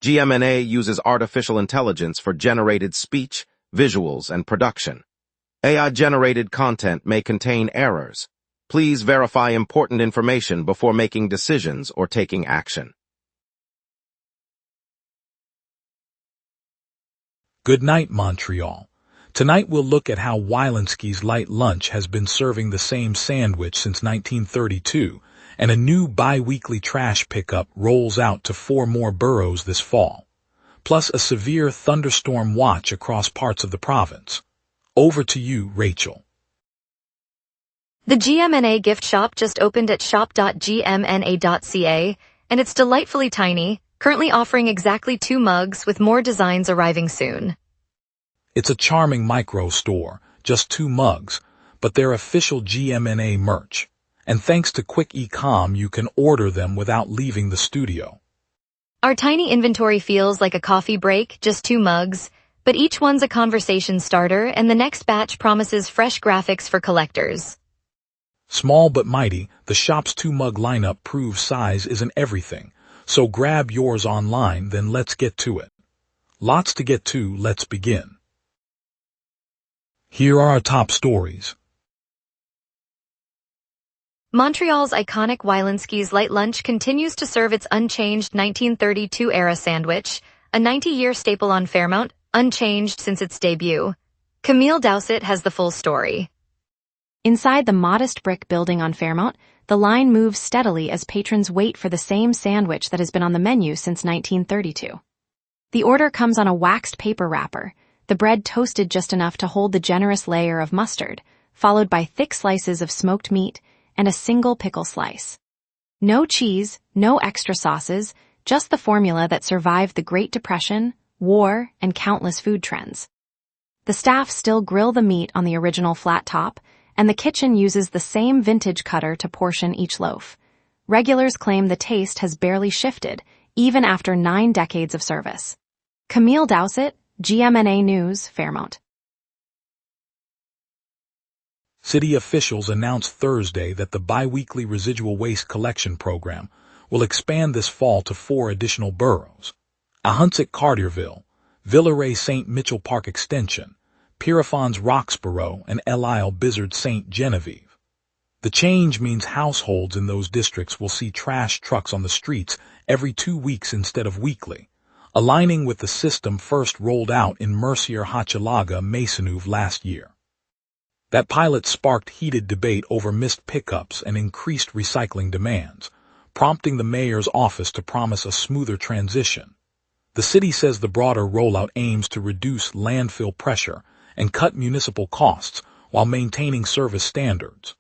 GMNA uses artificial intelligence for generated speech, visuals, and production. AI-generated content may contain errors. Please verify important information before making decisions or taking action. Good night, Montreal. Tonight we'll look at how Wilinski's Light Lunch has been serving the same sandwich since 1932, and a new bi-weekly trash pickup rolls out to 4 more boroughs this fall, plus a severe thunderstorm watch across parts of the province. Over to you, Rachel. The GMNA gift shop just opened at shop.gmna.ca, and it's delightfully tiny, currently offering exactly 2 mugs with more designs arriving soon. It's a charming micro store, just 2 mugs, but they're official GMNA merch. And thanks to quick e-com, you can order them without leaving the studio. Our tiny inventory feels like a coffee break, just 2 mugs, but each one's a conversation starter, and the next batch promises fresh graphics for collectors. Small but mighty, the shop's 2-mug lineup proves size isn't everything, so grab yours online, then let's get to it. Lots to get to, let's begin. Here are our top stories. Montreal's iconic Wilinski's Light Lunch continues to serve its unchanged 1932-era sandwich, a 90-year staple on Fairmount, unchanged since its debut. Camille Dowsett has the full story. Inside the modest brick building on Fairmount, the line moves steadily as patrons wait for the same sandwich that has been on the menu since 1932. The order comes on a waxed paper wrapper, the bread toasted just enough to hold the generous layer of mustard, followed by thick slices of smoked meat and a single pickle slice. No cheese, no extra sauces, just the formula that survived the Great Depression, war, and countless food trends. The staff still grill the meat on the original flat top, and the kitchen uses the same vintage cutter to portion each loaf. Regulars claim the taste has barely shifted, even after 9 decades of service. Camille Dowsett, GMNA News, Fairmount. City officials announced Thursday that the bi-weekly residual waste collection program will expand this fall to 4 additional boroughs: Ahuntsic-Cartierville, Villeray-St. Mitchell Park Extension, Pierrefonds Roxborough, and L'Isle-Bizard-St. Genevieve. The change means households in those districts will see trash trucks on the streets every 2 weeks instead of weekly, aligning with the system first rolled out in Mercier-Hochelaga-Maisonneuve last year. That pilot sparked heated debate over missed pickups and increased recycling demands, prompting the mayor's office to promise a smoother transition. The city says the broader rollout aims to reduce landfill pressure and cut municipal costs while maintaining service standards.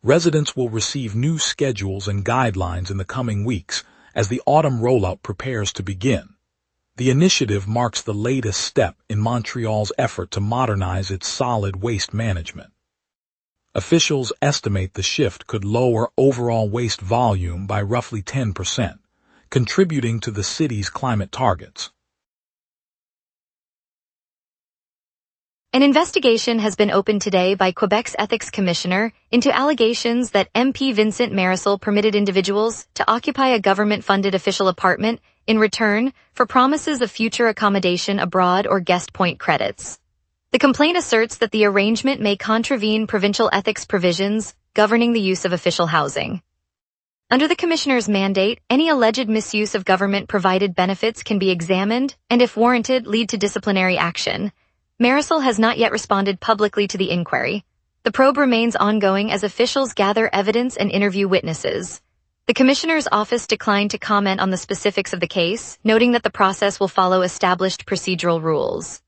Residents will receive new schedules and guidelines in the coming weeks as the autumn rollout prepares to begin. The initiative marks the latest step in Montreal's effort to modernize its solid waste management. Officials estimate the shift could lower overall waste volume by roughly 10%, contributing to the city's climate targets. An investigation has been opened today by Quebec's Ethics Commissioner into allegations that MP Vincent Marisol permitted individuals to occupy a government-funded official apartment in return for promises of future accommodation abroad or guest point credits. The complaint asserts that the arrangement may contravene provincial ethics provisions governing the use of official housing. Under the Commissioner's mandate, any alleged misuse of government-provided benefits can be examined and, if warranted, lead to disciplinary action. Marisol has not yet responded publicly to the inquiry. The probe remains ongoing as officials gather evidence and interview witnesses. The Commissioner's office declined to comment on the specifics of the case, noting that the process will follow established procedural rules.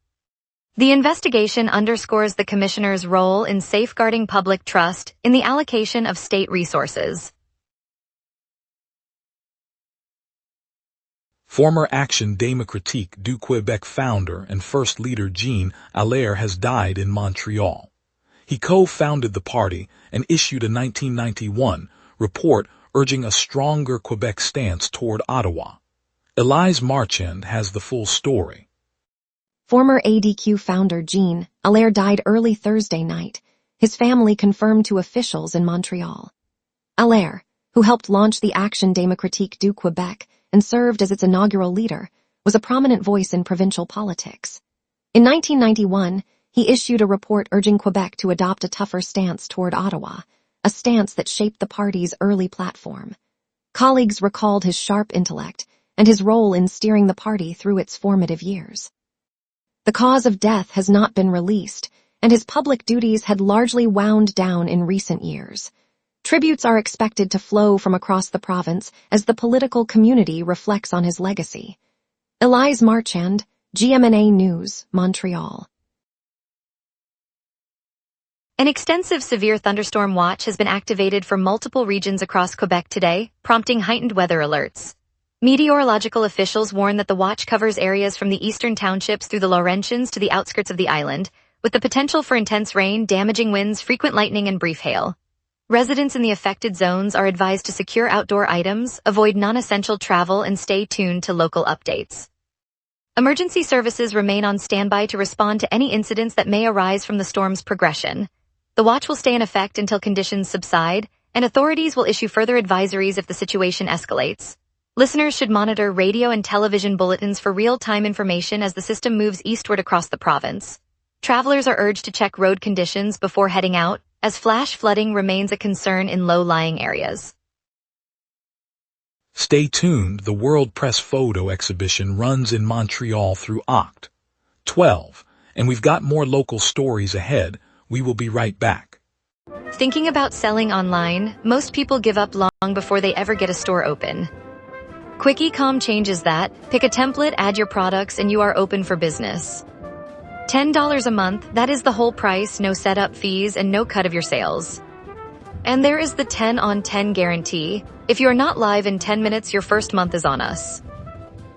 The investigation underscores the Commissioner's role in safeguarding public trust in the allocation of state resources. Former Action Démocratique du Québec founder and first leader Jean Allaire has died in Montreal. He co-founded the party and issued a 1991 report urging a stronger Quebec stance toward Ottawa. Elise Marchand has the full story. Former ADQ founder Jean Allaire died early Thursday night, his family confirmed to officials in Montreal. Allaire, who helped launch the Action Démocratique du Québec and served as its inaugural leader, was a prominent voice in provincial politics. In 1991, he issued a report urging Quebec to adopt a tougher stance toward Ottawa, a stance that shaped the party's early platform. Colleagues recalled his sharp intellect and his role in steering the party through its formative years. The cause of death has not been released, and his public duties had largely wound down in recent years. Tributes are expected to flow from across the province as the political community reflects on his legacy. Elise Marchand, GMNA News, Montreal. An extensive severe thunderstorm watch has been activated for multiple regions across Quebec today, prompting heightened weather alerts. Meteorological officials warn that the watch covers areas from the eastern townships through the Laurentians to the outskirts of the island, with the potential for intense rain, damaging winds, frequent lightning, and brief hail. Residents in the affected zones are advised to secure outdoor items, avoid non-essential travel, and stay tuned to local updates. Emergency services remain on standby to respond to any incidents that may arise from the storm's progression. The watch will stay in effect until conditions subside, and authorities will issue further advisories if the situation escalates. Listeners should monitor radio and television bulletins for real-time information as the system moves eastward across the province. Travelers are urged to check road conditions before heading out, as flash flooding remains a concern in low-lying areas. Stay tuned, the World Press Photo Exhibition runs in Montreal through Oct. 12, and we've got more local stories ahead. We will be right back. Thinking about selling online, most people give up long before they ever get a store open. Quick.com changes that. Pick a template, add your products, and you are open for business. $10 a month, that is the whole price, no setup fees, and no cut of your sales. And there is the 10 on 10 guarantee. If you are not live in 10 minutes, your first month is on us.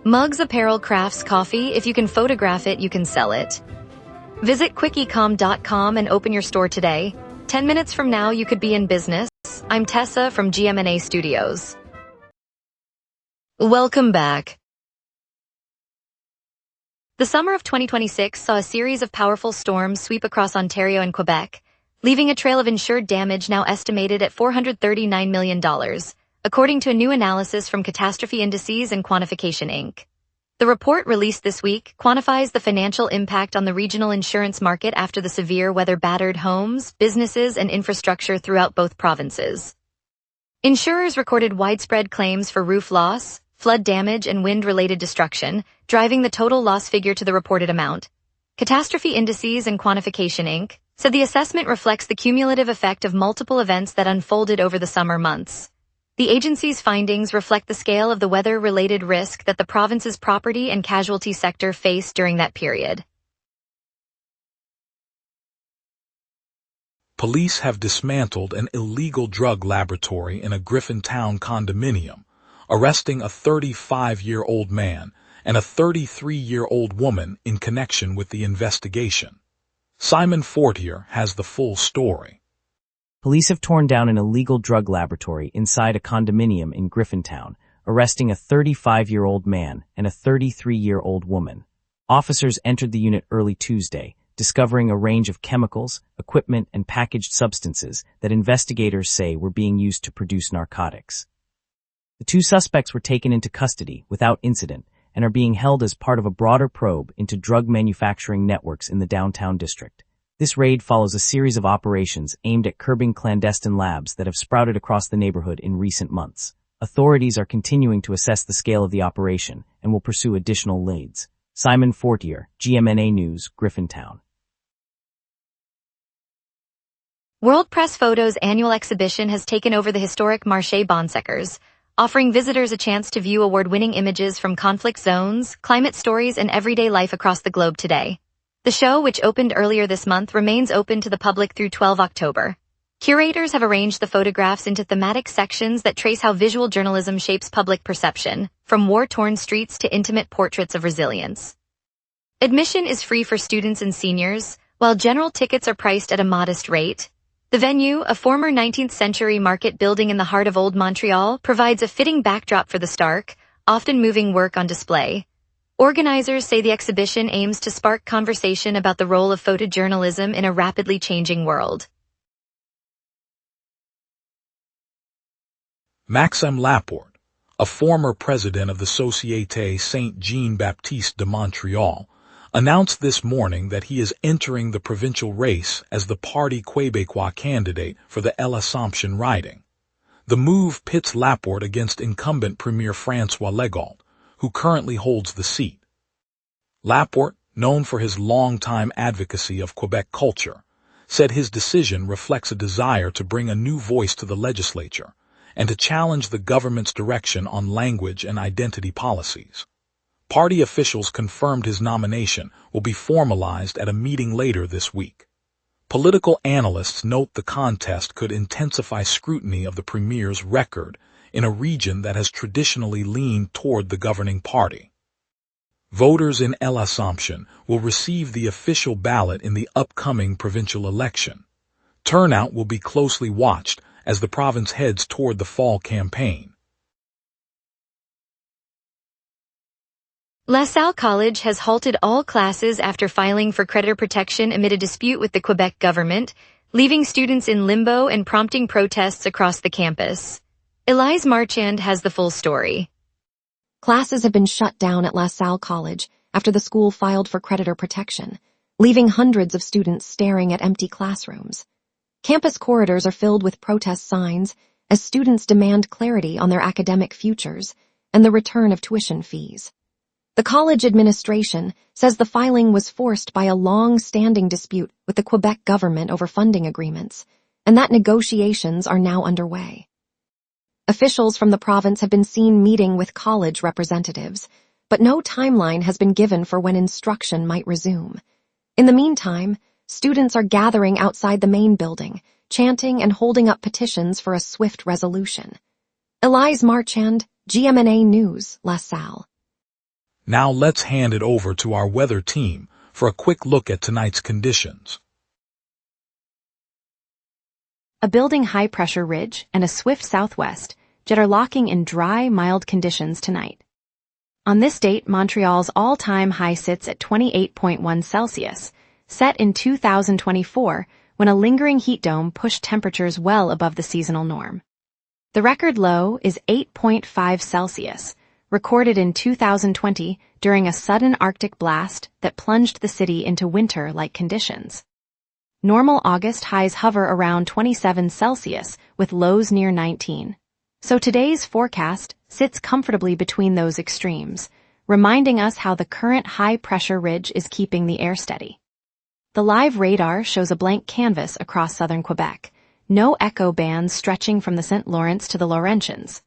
Mugs, apparel, crafts, coffee, if you can photograph it, you can sell it. Visit quickecom.com and open your store today. 10 minutes from now, you could be in business. I'm Tessa from GMNA Studios. Welcome back. The summer of 2026 saw a series of powerful storms sweep across Ontario and Quebec, leaving a trail of insured damage now estimated at $439 million, according to a new analysis from Catastrophe Indices and Quantification Inc. The report released this week quantifies the financial impact on the regional insurance market after the severe weather battered homes, businesses, and infrastructure throughout both provinces. Insurers recorded widespread claims for roof loss, flood damage, and wind-related destruction, driving the total loss figure to the reported amount. Catastrophe Indices and Quantification Inc. said the assessment reflects the cumulative effect of multiple events that unfolded over the summer months. The agency's findings reflect the scale of the weather-related risk that the province's property and casualty sector faced during that period. Police have dismantled an illegal drug laboratory in a Griffintown condominium, arresting a 35-year-old man and a 33-year-old woman in connection with the investigation. Simon Fortier has the full story. Police have torn down an illegal drug laboratory inside a condominium in Griffintown, arresting a 35-year-old man and a 33-year-old woman. Officers entered the unit early Tuesday, discovering a range of chemicals, equipment, and packaged substances that investigators say were being used to produce narcotics. The two suspects were taken into custody without incident and are being held as part of a broader probe into drug manufacturing networks in the downtown district. This raid follows a series of operations aimed at curbing clandestine labs that have sprouted across the neighborhood in recent months. Authorities are continuing to assess the scale of the operation and will pursue additional leads. Simon Fortier, GMNA News, Griffintown. World Press Photo's annual exhibition has taken over the historic Marché Bonsecours, offering visitors a chance to view award-winning images from conflict zones, climate stories, and everyday life across the globe today. The show, which opened earlier this month, remains open to the public through 12 October. Curators have arranged the photographs into thematic sections that trace how visual journalism shapes public perception, from war-torn streets to intimate portraits of resilience. Admission is free for students and seniors, while general tickets are priced at a modest rate. The venue, a former 19th-century market building in the heart of Old Montreal, provides a fitting backdrop for the stark, often moving work on display. Organizers say the exhibition aims to spark conversation about the role of photojournalism in a rapidly changing world. Maxime Laporte, a former president of the Société Saint-Jean-Baptiste de Montreal, announced this morning that he is entering the provincial race as the Parti Québécois candidate for the L'Assomption riding. The move pits Laporte against incumbent Premier François Legault, who currently holds the seat. Laporte, known for his long-time advocacy of Quebec culture, said his decision reflects a desire to bring a new voice to the legislature and to challenge the government's direction on language and identity policies. Party officials confirmed his nomination will be formalized at a meeting later this week. Political analysts note the contest could intensify scrutiny of the premier's record in a region that has traditionally leaned toward the governing party. Voters in L'Assomption will receive the official ballot in the upcoming provincial election. Turnout will be closely watched as the province heads toward the fall campaign. La Salle College has halted all classes after filing for creditor protection amid a dispute with the Quebec government, leaving students in limbo and prompting protests across the campus. Elise Marchand has the full story. Classes have been shut down at La Salle College after the school filed for creditor protection, leaving hundreds of students staring at empty classrooms. Campus corridors are filled with protest signs as students demand clarity on their academic futures and the return of tuition fees. The college administration says the filing was forced by a long-standing dispute with the Quebec government over funding agreements, and that negotiations are now underway. Officials from the province have been seen meeting with college representatives, but no timeline has been given for when instruction might resume. In the meantime, students are gathering outside the main building, chanting and holding up petitions for a swift resolution. Elise Marchand, GMNA News, La Salle. Now let's hand it over to our weather team for a quick look at tonight's conditions. A building high-pressure ridge and a swift southwest jet are locking in dry, mild conditions tonight. On this date, Montreal's all-time high sits at 28.1 Celsius, set in 2024 when a lingering heat dome pushed temperatures well above the seasonal norm. The record low is 8.5 Celsius, recorded in 2020 during a sudden Arctic blast that plunged the city into winter-like conditions. Normal August highs hover around 27 Celsius with lows near 19. So today's forecast sits comfortably between those extremes, reminding us how the current high-pressure ridge is keeping the air steady. The live radar shows a blank canvas across southern Quebec, no echo bands stretching from the St. Lawrence to the Laurentians.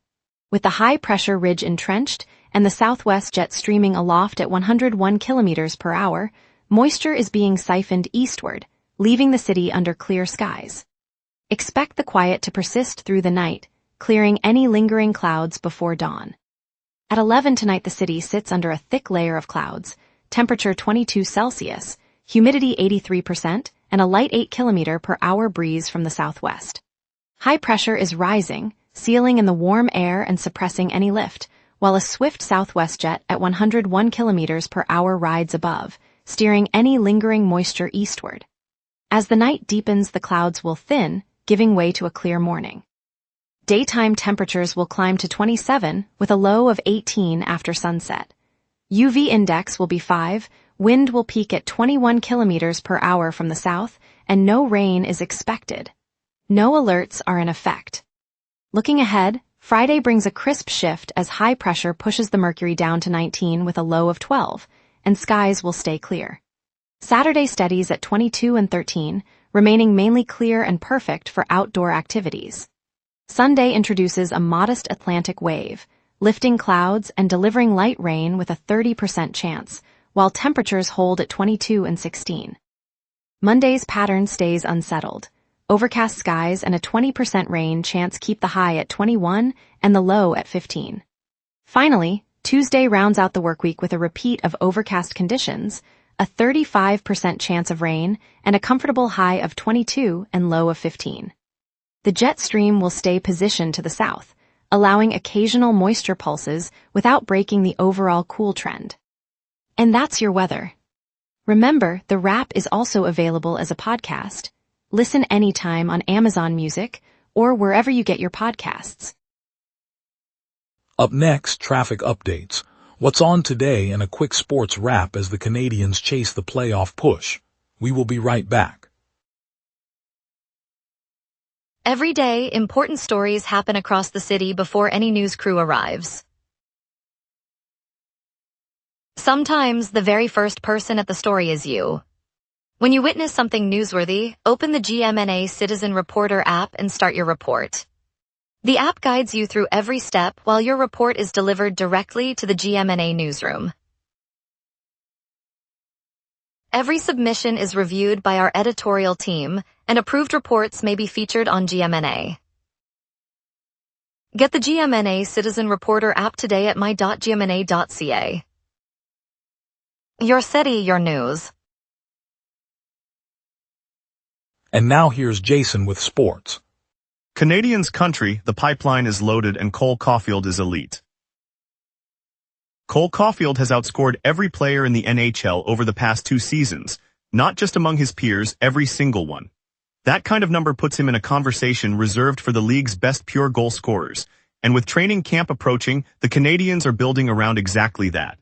With the high-pressure ridge entrenched and the southwest jet streaming aloft at 101 kilometers per hour, moisture is being siphoned eastward, leaving the city under clear skies. Expect the quiet to persist through the night, clearing any lingering clouds before dawn. At 11 tonight the city sits under a thick layer of clouds, temperature 22 Celsius, humidity 83%, and a light 8 km per hour breeze from the southwest. High pressure is rising, sealing in the warm air and suppressing any lift, while a swift southwest jet at 101 km per hour rides above, steering any lingering moisture eastward. As the night deepens, the clouds will thin, giving way to a clear morning. Daytime temperatures will climb to 27 with a low of 18 after sunset. UV index will be 5, wind will peak at 21 km per hour from the south, and no rain is expected. No alerts are in effect. Looking ahead, Friday brings a crisp shift as high pressure pushes the mercury down to 19 with a low of 12, and skies will stay clear. Saturday steadies at 22 and 13, remaining mainly clear and perfect for outdoor activities. Sunday introduces a modest Atlantic wave, lifting clouds and delivering light rain with a 30% chance, while temperatures hold at 22 and 16. Monday's pattern stays unsettled. Overcast skies and a 20% rain chance keep the high at 21 and the low at 15. Finally, Tuesday rounds out the workweek with a repeat of overcast conditions, a 35% chance of rain, and a comfortable high of 22 and low of 15. The jet stream will stay positioned to the south, allowing occasional moisture pulses without breaking the overall cool trend. And that's your weather. Remember, the wrap is also available as a podcast. Listen anytime on Amazon Music or wherever you get your podcasts. Up next, traffic updates. What's on today and a quick sports wrap as the Canadiens chase the playoff push. We will be right back. Every day, important stories happen across the city before any news crew arrives. Sometimes the very first person at the story is you. When you witness something newsworthy, open the GMNA Citizen Reporter app and start your report. The app guides you through every step while your report is delivered directly to the GMNA newsroom. Every submission is reviewed by our editorial team, and approved reports may be featured on GMNA. Get the GMNA Citizen Reporter app today at my.gmna.ca. Your city, your news. And now here's Jason with sports. Canadiens country, the pipeline is loaded and Cole Caulfield is elite. Cole Caulfield has outscored every player in the NHL over the past 2 seasons, not just among his peers, every single one. That kind of number puts him in a conversation reserved for the league's best pure goal scorers, and with training camp approaching, the Canadiens are building around exactly that.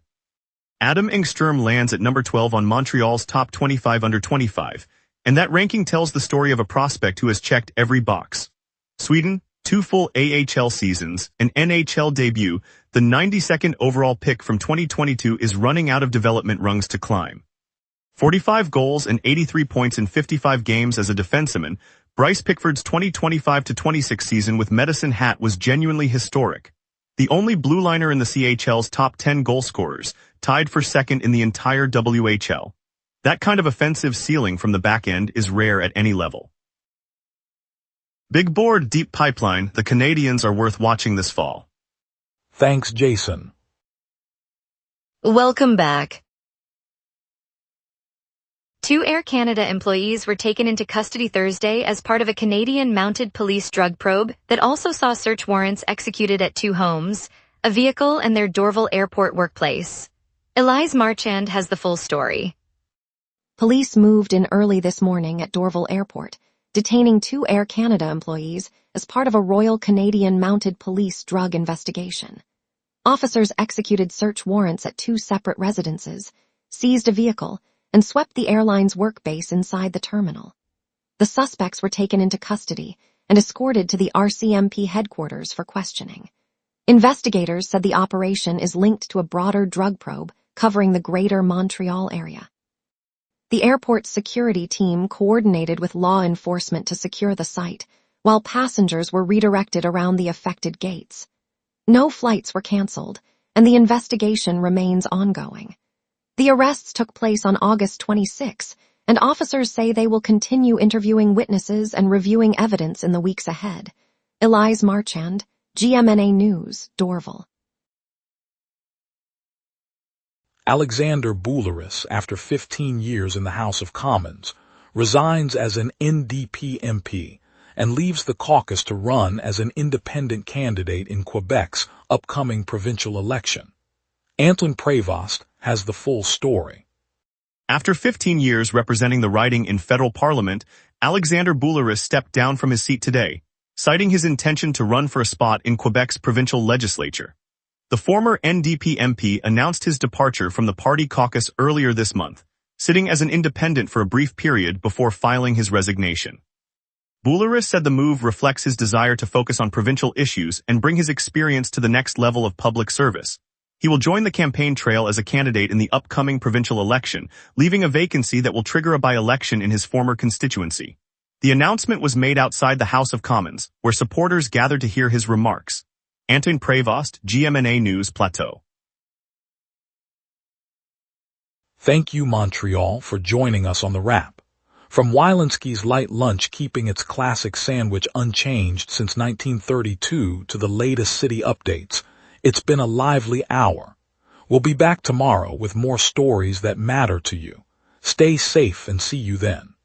Adam Engstrom lands at number 12 on Montreal's top 25 under 25, and that ranking tells the story of a prospect who has checked every box. Sweden, 2 full AHL seasons, an NHL debut, the 92nd overall pick from 2022 is running out of development rungs to climb. 45 goals and 83 points in 55 games as a defenseman, Bryce Pickford's 2025-26 season with Medicine Hat was genuinely historic. The only blue liner in the CHL's top 10 goal scorers, tied for second in the entire WHL. That kind of offensive ceiling from the back end is rare at any level. Big board, deep pipeline, the Canadiens are worth watching this fall. Thanks, Jason. Welcome back. 2 Air Canada employees were taken into custody Thursday as part of a Canadian mounted police drug probe that also saw search warrants executed at 2 homes, a vehicle, and their Dorval Airport workplace. Elise Marchand has the full story. Police moved in early this morning at Dorval Airport, detaining 2 Air Canada employees as part of a Royal Canadian Mounted Police drug investigation. Officers executed search warrants at 2 separate residences, seized a vehicle, and swept the airline's work base inside the terminal. The suspects were taken into custody and escorted to the RCMP headquarters for questioning. Investigators said the operation is linked to a broader drug probe covering the greater Montreal area. The airport's security team coordinated with law enforcement to secure the site, while passengers were redirected around the affected gates. No flights were canceled, and the investigation remains ongoing. The arrests took place on August 26, and officers say they will continue interviewing witnesses and reviewing evidence in the weeks ahead. Elise Marchand, GMNA News, Dorval. Alexander Bouleris, after 15 years in the House of Commons, resigns as an NDP MP and leaves the caucus to run as an independent candidate in Quebec's upcoming provincial election. Antoine Prévost has the full story. After 15 years representing the riding in federal parliament, Alexander Bouleris stepped down from his seat today, citing his intention to run for a spot in Quebec's provincial legislature. The former NDP MP announced his departure from the party caucus earlier this month, sitting as an independent for a brief period before filing his resignation. Bouleris said the move reflects his desire to focus on provincial issues and bring his experience to the next level of public service. He will join the campaign trail as a candidate in the upcoming provincial election, leaving a vacancy that will trigger a by-election in his former constituency. The announcement was made outside the House of Commons, where supporters gathered to hear his remarks. Antoine Prévost, GMNA News, Plateau. Thank you, Montreal, for joining us on the wrap. From Wilinski's light lunch keeping its classic sandwich unchanged since 1932 to the latest city updates, it's been a lively hour. We'll be back tomorrow with more stories that matter to you. Stay safe and see you then.